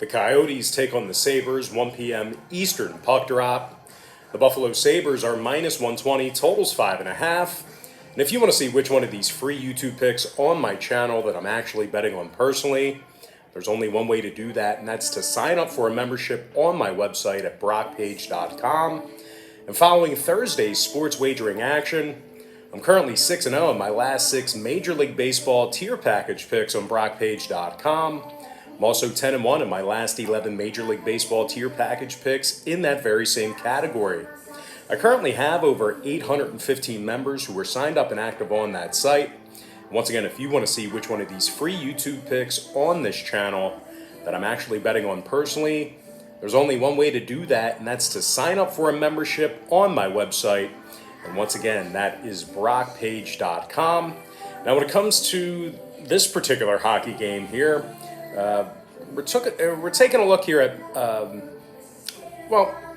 The Coyotes take on the Sabres, 1 p.m. Eastern puck drop. The Buffalo Sabres are minus 120, totals 5.5. And if you want to see which one of these free YouTube picks on my channel that I'm actually betting on personally, there's only one way to do that, and that's to sign up for a membership on my website at brockpage.com. And following Thursday's sports wagering action, I'm currently 6-0 in my last 6 Major League Baseball tier package picks on brockpage.com. I'm also 10-1 in my last 11 Major League Baseball tier package picks in that very same category. I currently have over 815 members who are signed up and active on that site. Once again, if you want to see which one of these free YouTube picks on this channel that I'm actually betting on personally, there's only one way to do that, and that's to sign up for a membership on my website. And once again, that is brockpage.com. Now, when it comes to this particular hockey game here, we're taking a look here at,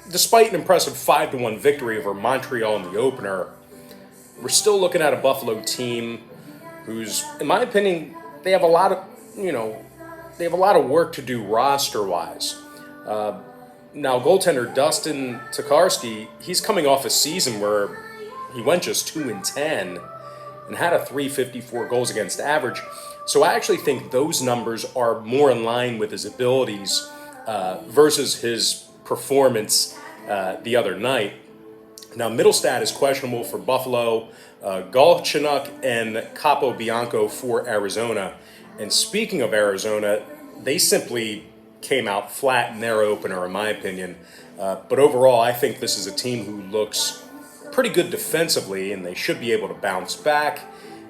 despite an impressive 5-1 victory over Montreal in the opener, we're still looking at a Buffalo team who's, in my opinion, they have a lot of work to do roster-wise. Now, goaltender Dustin Tokarski, he's coming off a season where he went just 2-10 and had a .354 goals against average. So I actually think those numbers are more in line with his abilities versus his performance the other night. Now, Middlestat is questionable for Buffalo, Galchenyuk and Capobianco for Arizona. And speaking of Arizona, they simply came out flat in their opener, in my opinion. But overall, I think this is a team who looks pretty good defensively, and they should be able to bounce back.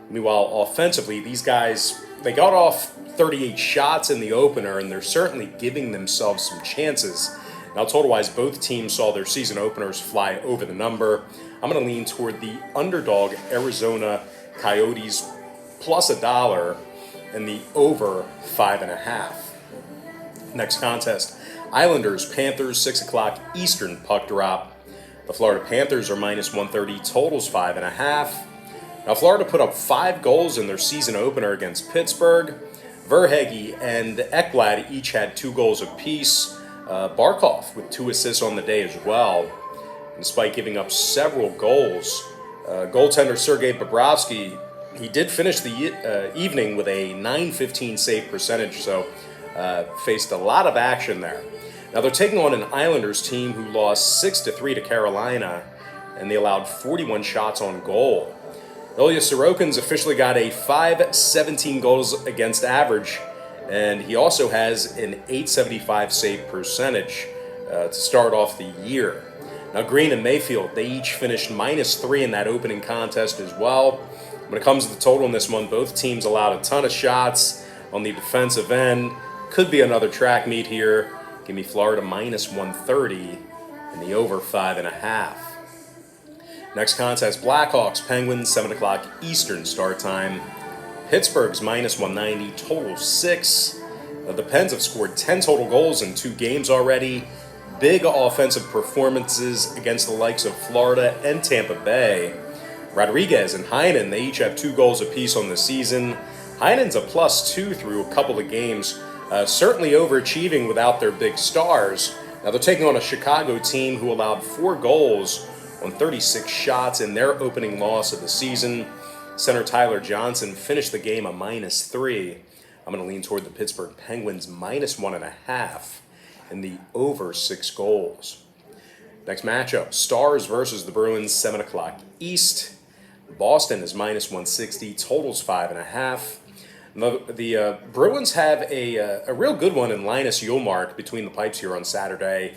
Meanwhile, offensively, these guys, they got off 38 shots in the opener, and they're certainly giving themselves some chances. Now, total-wise, both teams saw their season openers fly over the number. I'm going to lean toward the underdog Arizona Coyotes plus $1 and the over 5.5. Next contest, Islanders, Panthers, 6 o'clock Eastern puck drop. The Florida Panthers are minus 130, totals 5.5. Now, Florida put up 5 goals in their season opener against Pittsburgh. Verhaeghe and Ekblad each had 2 goals apiece. Barkov with 2 assists on the day as well. Despite giving up several goals, goaltender Sergei Bobrovsky, he did finish the evening with a .915 save percentage, so faced a lot of action there. Now, they're taking on an Islanders team who lost 6-3 to Carolina, and they allowed 41 shots on goal. Ilya Sorokin's officially got a .517 goals against average, and he also has an .875 save percentage to start off the year. Now, Green and Mayfield, they each finished -3 in that opening contest as well. When it comes to the total in this one, both teams allowed a ton of shots on the defensive end. Could be another track meet here. Give me Florida minus 130 and the over 5.5. Next contest, Blackhawks, Penguins, 7 o'clock Eastern start time. Pittsburgh's minus 190, total 6. The Pens have scored 10 total goals in 2 games already. Big offensive performances against the likes of Florida and Tampa Bay. Rodriguez and Heinen, they each have 2 goals apiece on the season. Heinen's a +2 through a couple of games, certainly overachieving without their big stars. Now, they're taking on a Chicago team who allowed 4 goals on 36 shots in their opening loss of the season. Center Tyler Johnson finished the game a -3. I'm going to lean toward the Pittsburgh Penguins minus 1.5 and the over 6 goals. Next matchup, Stars versus the Bruins, 7 o'clock East. Boston is minus 160, totals 5.5. The Bruins have a real good one in Linus Ullmark between the pipes here on Saturday.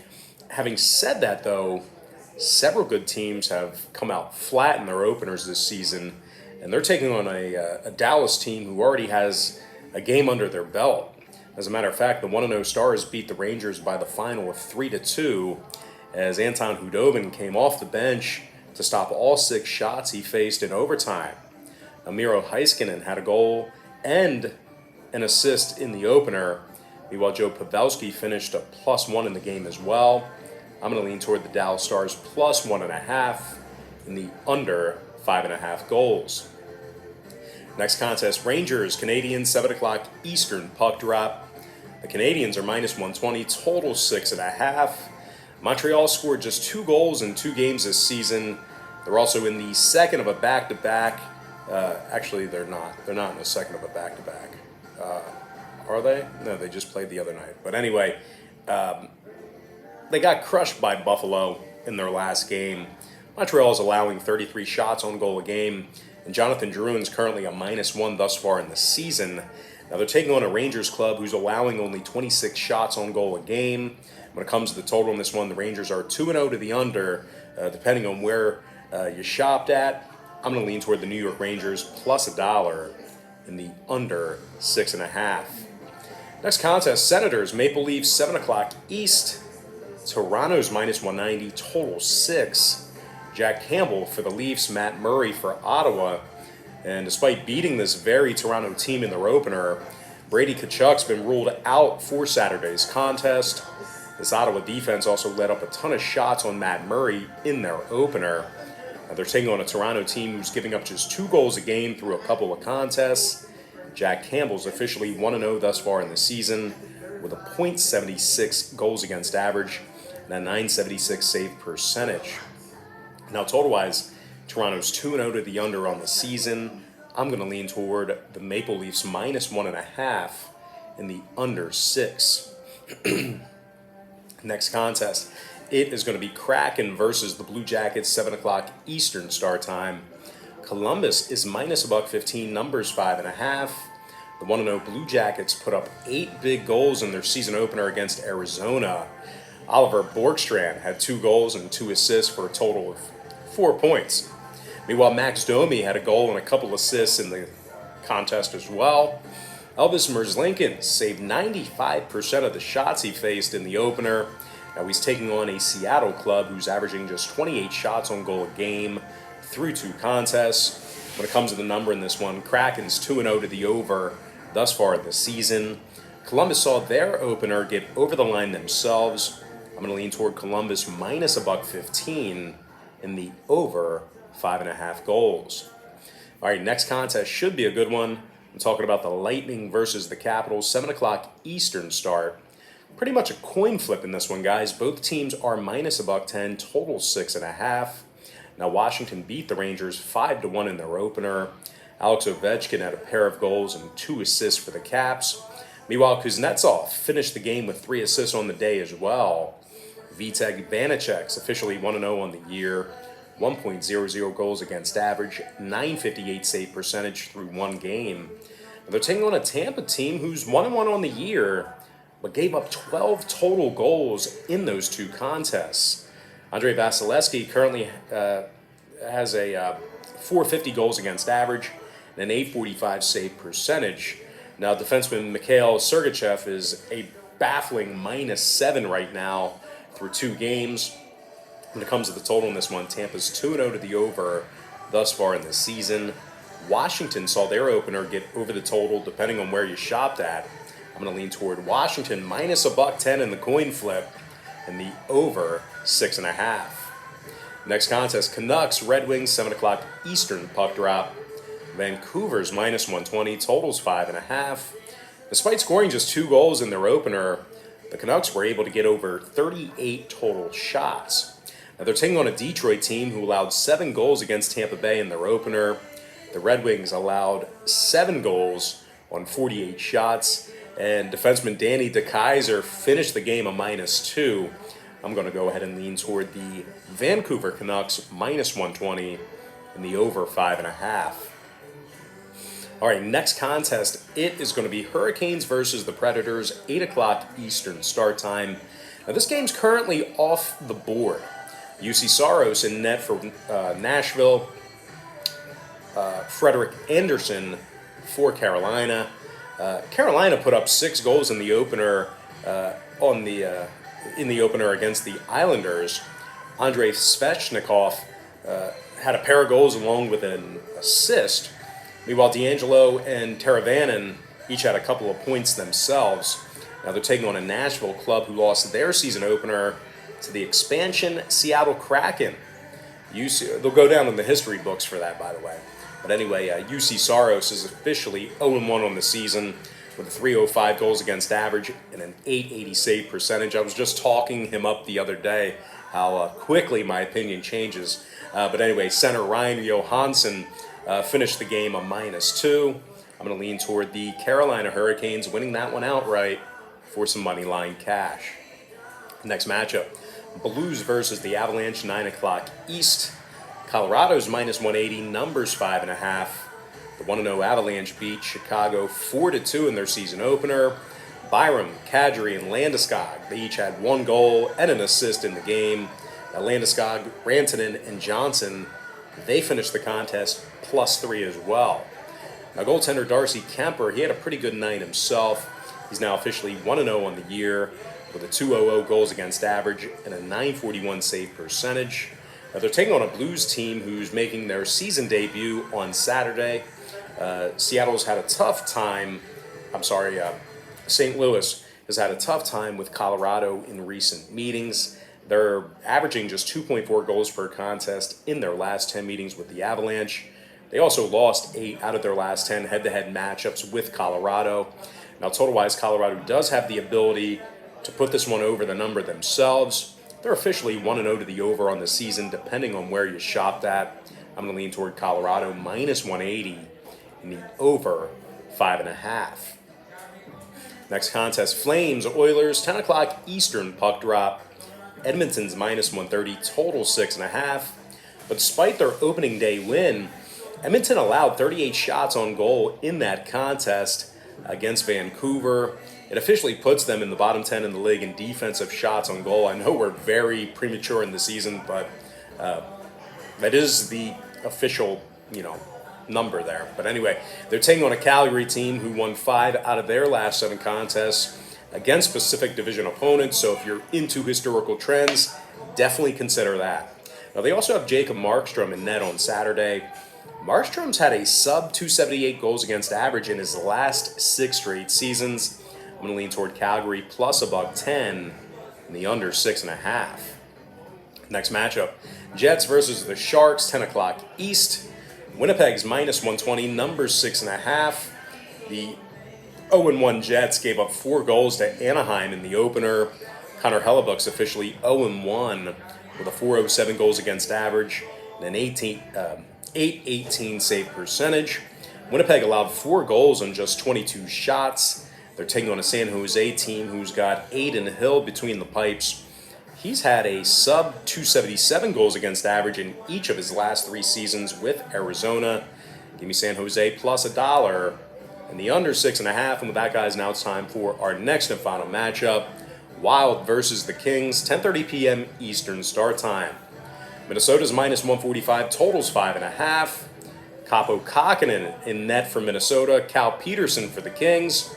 Having said that, though, several good teams have come out flat in their openers this season, and they're taking on a Dallas team who already has a game under their belt. As a matter of fact, the 1-0 Stars beat the Rangers by the final of 3-2 as Anton Hudobin came off the bench to stop all 6 shots he faced in overtime. Now, Miro Heiskanen had a goal and an assist in the opener. Meanwhile, Joe Pavelski finished a +1 in the game as well. I'm going to lean toward the Dallas Stars plus 1.5 in the under 5.5 goals. Next contest, Rangers, Canadiens, 7 o'clock Eastern puck drop. The The Canadiens are minus 120, total 6.5. Montreal scored just 2 goals in 2 games this season. They're also in the second of a back-to-back. Actually, they're not. They're not in the second of a back-to-back. Are they? No, they just played the other night. But anyway, they got crushed by Buffalo in their last game. Montreal is allowing 33 shots on goal a game, and Jonathan Drouin's currently a -1 thus far in the season. Now they're taking on a Rangers club who's allowing only 26 shots on goal a game. When it comes to the total in this one, the Rangers are 2-0 to the under, depending on where you shopped at. I'm going to lean toward the New York Rangers plus $1 in the under 6.5. Next contest, Senators, Maple Leafs, 7 o'clock East. Toronto's minus 190, total 6. Jack Campbell for the Leafs, Matt Murray for Ottawa. And despite beating this very Toronto team in their opener, Brady Tkachuk's been ruled out for Saturday's contest. This Ottawa defense also let up a ton of shots on Matt Murray in their opener. Now they're taking on a Toronto team who's giving up just 2 goals a game through a couple of contests. Jack Campbell's officially 1-0 thus far in the season with a .76 goals against average and a .976 save percentage. Now total-wise, Toronto's 2-0 to the under on the season. I'm going to lean toward the Maple Leafs minus 1.5 in the under 6. Next contest, it is going to be Kraken versus the Blue Jackets, 7 o'clock Eastern start time. Columbus is minus $1.15, numbers 5.5. The 1-0 Blue Jackets put up 8 big goals in their season opener against Arizona. Oliver Borgstrand had 2 goals and 2 assists for a total of 4 points. Meanwhile, Max Domi had a goal and a couple assists in the contest as well. Elvis Merzlikins saved 95% of the shots he faced in the opener. Now he's taking on a Seattle club who's averaging just 28 shots on goal a game through 2 contests. When it comes to the number in this one, Kraken's 2-0 to the over thus far this season. Columbus saw their opener get over the line themselves. I'm going to lean toward Columbus minus $1.15 in the over 5.5 goals. All right, next contest should be a good one. I'm talking about the Lightning versus the Capitals, 7 o'clock Eastern start. Pretty much a coin flip in this one, guys. Both teams are minus $1.10, total 6.5. Now, Washington beat the Rangers 5-1 in their opener. Alex Ovechkin had a pair of goals and 2 assists for the Caps. Meanwhile, Kuznetsov finished the game with 3 assists on the day as well. Vitek Vanacek's officially 1-0 on the year. 1.00 goals against average, .958 save percentage through 1 game. And they're taking on a Tampa team who's 1-1 on the year, but gave up 12 total goals in those 2 contests. Andrei Vasilevsky currently has a .450 goals against average and an .845 save percentage. Now, defenseman Mikhail Sergachev is a baffling -7 right now through 2 games. When it comes to the total in this one, Tampa's 2-0 to the over thus far in the season. Washington saw their opener get over the total, depending on where you shopped at. I'm going to lean toward Washington minus $1.10 in the coin flip and the over 6.5. Next contest, Canucks, Red Wings, 7 o'clock Eastern puck drop. Vancouver's minus 120, totals 5.5. Despite scoring just 2 goals in their opener, the Canucks were able to get over 38 total shots. Now they're taking on a Detroit team who allowed 7 goals against Tampa Bay in their opener. The Red Wings allowed 7 goals on 48 shots, and defenseman Danny DeKeyser finished the game a -2. I'm going to go ahead and lean toward the Vancouver Canucks minus 120 and the over 5.5. All right, next contest, it is going to be Hurricanes versus the Predators, 8 o'clock Eastern start time. Now this game's currently off the board. UC Saros in net for Nashville. Frederick Anderson for Carolina. Carolina put up 6 goals in the opener in the opener against the Islanders. Andrei Svechnikov had a pair of goals along with an assist. Meanwhile, D'Angelo and Teravainen each had a couple of points themselves. Now they're taking on a Nashville club who lost their season opener to the expansion Seattle Kraken. They'll go down in the history books for that, by the way. But anyway, UC Saros is officially 0-1 on the season. with a 305 goals against average and an 880 save percentage. I was just talking him up the other day, how quickly my opinion changes. But anyway, center Ryan Johansson finished the game a -2. I'm going to lean toward the Carolina Hurricanes winning that one outright for some money line cash. Next matchup, Blues versus the Avalanche, 9 o'clock East. Colorado's -180, numbers 5.5. The 1-0 Avalanche beat Chicago 4-2 in their season opener. Byram, Kadri, and Landeskog, they each had 1 goal and an assist in the game. Now Landeskog, Rantanen, and Johnson, they finished the contest +3 as well. Now goaltender Darcy Kemper, he had a pretty good night himself. He's now officially 1-0 on the year with a 2.00 goals against average and a 941 save percentage. Now they're taking on a Blues team who's making their season debut on Saturday. Seattle's had a tough time. St. Louis has had a tough time with Colorado in recent meetings. They're averaging just 2.4 goals per contest in their last 10 meetings with the Avalanche. They also lost 8 out of their last 10 head-to-head matchups with Colorado. Now, total-wise, Colorado does have the ability to put this one over the number themselves. They're officially 1-0 to the over on the season, depending on where you shopped at. I'm going to lean toward Colorado -180 in the over 5.5. Next contest, Flames, Oilers, 10 o'clock Eastern puck drop. Edmonton's -130, total 6.5. But despite their opening day win, Edmonton allowed 38 shots on goal in that contest against Vancouver. It officially puts them in the bottom 10 in the league in defensive shots on goal. I know we're very premature in the season, but that is the official, number there. But anyway, they're taking on a Calgary team who won 5 out of their last 7 contests against Pacific Division opponents. So if you're into historical trends, definitely consider that. Now they also have Jacob Markstrom in net on Saturday. Markstrom's had a sub-278 goals against average in his last 6 straight seasons. I'm going to lean toward Calgary plus $1.10 in the under 6.5. Next matchup, Jets versus the Sharks, 10 o'clock East. Winnipeg's -120, numbers 6.5. The 0-1 Jets gave up 4 goals to Anaheim in the opener. Connor Hellebuck's officially 0-1 with a 407 goals against average and an 818 save percentage. Winnipeg allowed 4 goals on just 22 shots. They're taking on a San Jose team who's got Aiden Hill between the pipes. He's had a sub-277 goals against average in each of his last 3 seasons with Arizona. Give me San Jose plus $1 and the under 6.5. And with that, guys, now it's time for our next and final matchup. Wild versus the Kings, 10:30 p.m. Eastern start time. Minnesota's -145, totals 5.5. Kaapo Kähkönen in net for Minnesota, Cal Peterson for the Kings.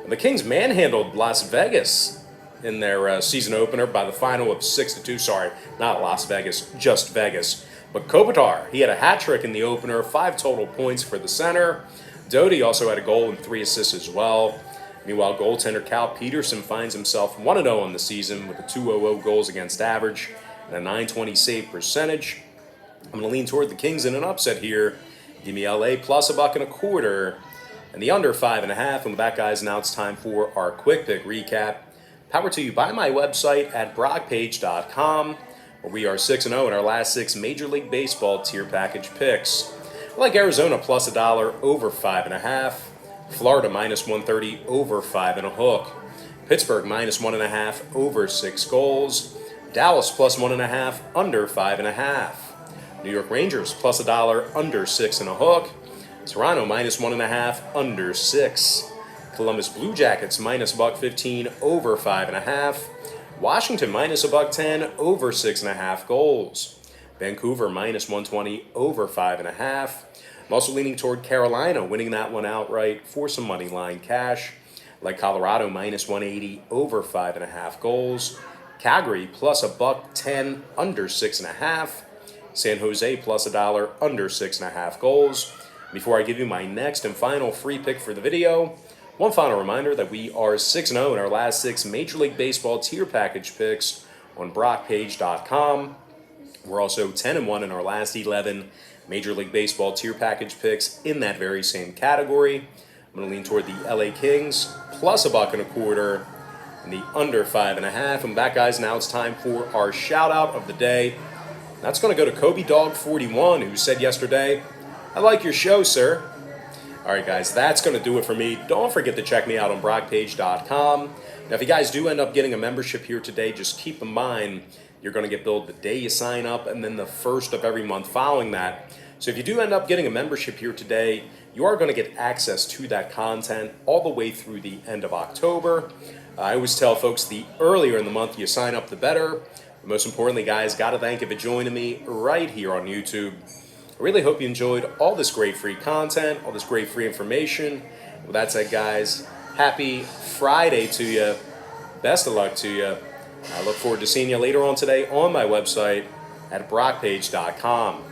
And the Kings manhandled Las Vegas in their season opener by the final of 6-2. Sorry, not Las Vegas, just Vegas. But Kopitar, he had a hat trick in the opener, 5 total points for the center. Doughty also had a goal and 3 assists as well. Meanwhile, goaltender Cal Peterson finds himself 1-0 on the season with a 2.00 goals against average and a 920 save percentage. I'm going to lean toward the Kings in an upset here. Give me LA plus $1.25 and the under 5.5. And with that, guys, now it's time for our quick pick recap. Powered to you by my website at brockpage.com, where we are 6-0 in our last 6 Major League Baseball tier package picks. I like Arizona plus $1 over 5.5. Florida -130 over 5.5. Pittsburgh -1.5 over 6 goals. Dallas plus 1.5 under 5.5. New York Rangers plus $1 under 6.5. Toronto -1.5 under 6. Columbus Blue Jackets -$1.15 over 5.5. Washington -$1.10 over 6.5 goals. Vancouver -120 over 5.5. I'm also leaning toward Carolina, winning that one outright for some money line cash. Like Colorado -180 over 5.5 goals. Calgary plus $1.10 under 6.5. San Jose plus $1 under 6.5 goals. Before I give you my next and final free pick for the video, one final reminder that we are 6-0 in our last 6 Major League Baseball tier package picks on brockpage.com. We're also 10-1 in our last 11 Major League Baseball tier package picks in that very same category. I'm going to lean toward the LA Kings plus $1.25 and the under 5.5. And with that, guys, now it's time for our shout out of the day. That's going to go to Kobe Dog 41, who said yesterday, "I like your show, sir." All right, guys, that's going to do it for me. Don't forget to check me out on brockpage.com. Now, if you guys do end up getting a membership here today, just keep in mind you're going to get billed the day you sign up and then the first of every month following that. So if you do end up getting a membership here today, you are going to get access to that content all the way through the end of October. I always tell folks the earlier in the month you sign up, the better. But most importantly, guys, got to thank you for joining me right here on YouTube. I really hope you enjoyed all this great free content, all this great free information. With that said, guys, happy Friday to you. Best of luck to you. I look forward to seeing you later on today on my website at brockpage.com.